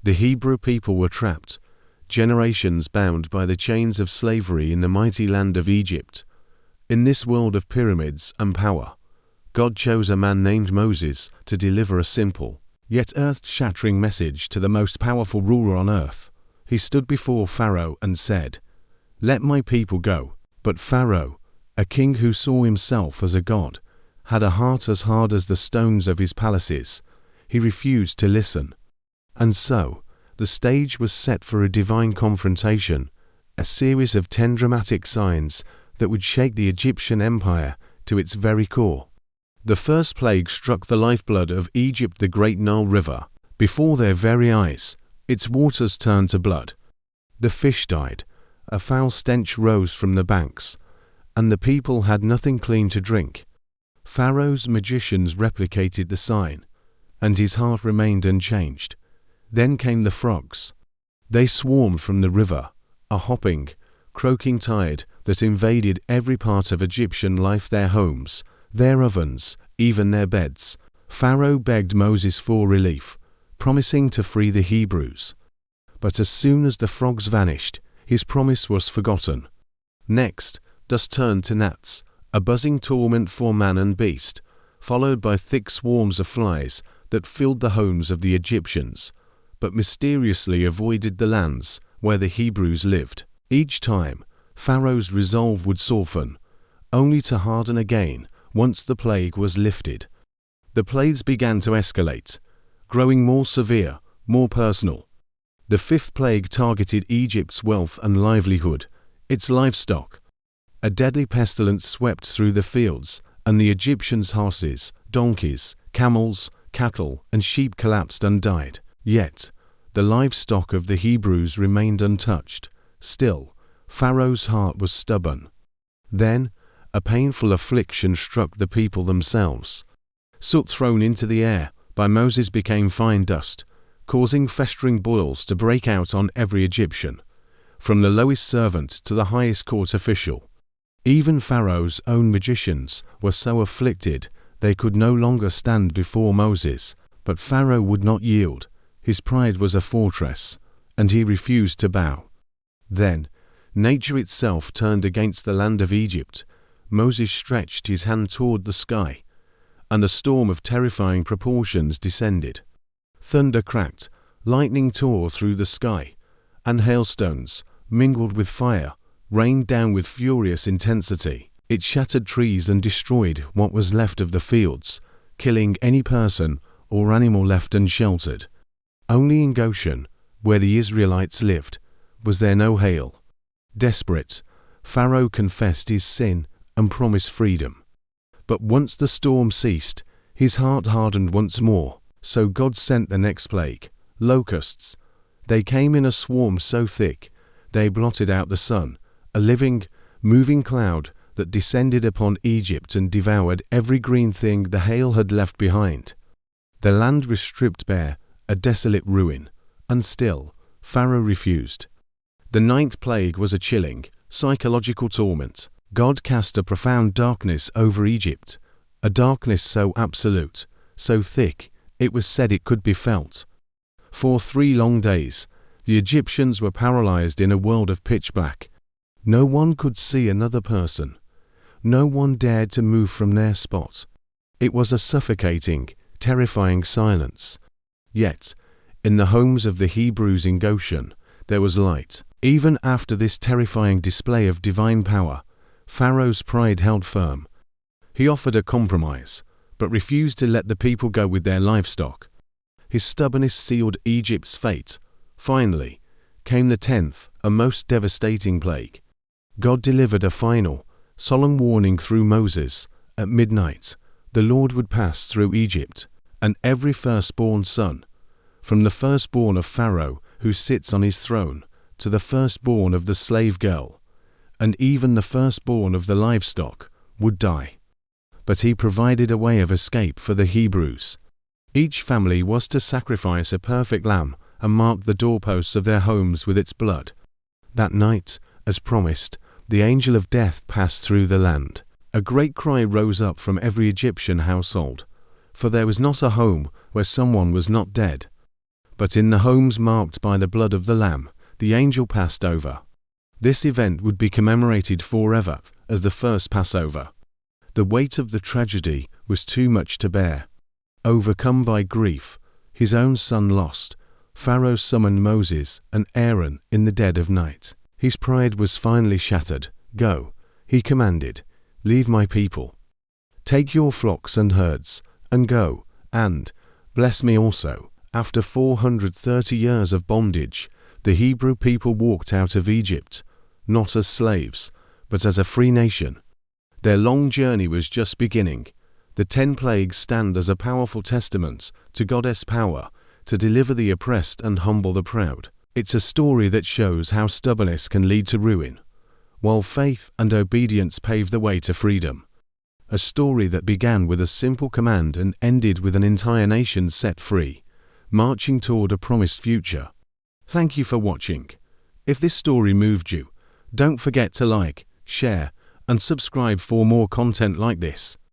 The Hebrew people were trapped, generations bound by the chains of slavery in the mighty land of Egypt. In this world of pyramids and power, God chose a man named Moses to deliver a simple, yet earth-shattering message to the most powerful ruler on earth. He stood before Pharaoh and said, "Let my people go." But Pharaoh, a king who saw himself as a god, had a heart as hard as the stones of his palaces. He refused to listen. And so, the stage was set for a divine confrontation, a series of 10 dramatic signs that would shake the Egyptian empire to its very core. The first plague struck the lifeblood of Egypt, the great Nile River. Before their very eyes, its waters turned to blood. The fish died, a foul stench rose from the banks, and the people had nothing clean to drink. Pharaoh's magicians replicated the sign, and his heart remained unchanged. Then came the frogs. They swarmed from the river, a hopping, croaking tide that invaded every part of Egyptian life, their homes, their ovens, even their beds. Pharaoh begged Moses for relief, promising to free the Hebrews. But as soon as the frogs vanished, his promise was forgotten. Next, dust turned to gnats, a buzzing torment for man and beast, followed by thick swarms of flies that filled the homes of the Egyptians, but mysteriously avoided the lands where the Hebrews lived. Each time, Pharaoh's resolve would soften, only to harden again once the plague was lifted. The plagues began to escalate, growing more severe, more personal. The 5th plague targeted Egypt's wealth and livelihood, its livestock. A deadly pestilence swept through the fields, and the Egyptians' horses, donkeys, camels, cattle, and sheep collapsed and died. Yet, the livestock of the Hebrews remained untouched. Still, Pharaoh's heart was stubborn. Then, a painful affliction struck the people themselves. Soot thrown into the air by Moses became fine dust, causing festering boils to break out on every Egyptian, from the lowest servant to the highest court official. Even Pharaoh's own magicians were so afflicted they could no longer stand before Moses. But Pharaoh would not yield. His pride was a fortress, and he refused to bow. Then, nature itself turned against the land of Egypt. Moses stretched his hand toward the sky, and a storm of terrifying proportions descended. Thunder cracked, lightning tore through the sky, and hailstones, mingled with fire, rained down with furious intensity. It shattered trees and destroyed what was left of the fields, killing any person or animal left unsheltered. Only in Goshen, where the Israelites lived, was there no hail. Desperate, Pharaoh confessed his sin and promised freedom. But once the storm ceased, his heart hardened once more. So God sent the next plague, locusts. They came in a swarm so thick, they blotted out the sun, a living, moving cloud that descended upon Egypt and devoured every green thing the hail had left behind. The land was stripped bare, a desolate ruin, and still, Pharaoh refused. The 9th plague was a chilling, psychological torment. God cast a profound darkness over Egypt, a darkness so absolute, so thick, it was said it could be felt. For 3 long days, the Egyptians were paralyzed in a world of pitch black. No one could see another person. No one dared to move from their spot. It was a suffocating, terrifying silence. Yet, in the homes of the Hebrews in Goshen, there was light. Even after this terrifying display of divine power, Pharaoh's pride held firm. He offered a compromise, but refused to let the people go with their livestock. His stubbornness sealed Egypt's fate. Finally, came the 10th, a most devastating plague. God delivered a final, solemn warning through Moses. At midnight, the Lord would pass through Egypt, and every firstborn son, from the firstborn of Pharaoh who sits on his throne, to the firstborn of the slave girl, and even the firstborn of the livestock, would die. But he provided a way of escape for the Hebrews. Each family was to sacrifice a perfect lamb and mark the doorposts of their homes with its blood. That night, as promised, the angel of death passed through the land. A great cry rose up from every Egyptian household, for there was not a home where someone was not dead. but in the homes marked by the blood of the Lamb, the angel passed over. This event would be commemorated forever as the first Passover. The weight of the tragedy was too much to bear. Overcome by grief, his own son lost, Pharaoh summoned Moses and Aaron in the dead of night. His pride was finally shattered. "Go," he commanded, "leave my people. Take your flocks and herds, and go, and bless me also." After 430 years of bondage, the Hebrew people walked out of Egypt, not as slaves, but as a free nation. Their long journey was just beginning. The 10 plagues stand as a powerful testament to God's power to deliver the oppressed and humble the proud. It's a story that shows how stubbornness can lead to ruin, while faith and obedience pave the way to freedom. A story that began with a simple command and ended with an entire nation set free, marching toward a promised future. Thank you for watching. If this story moved you, don't forget to like, share, and subscribe for more content like this.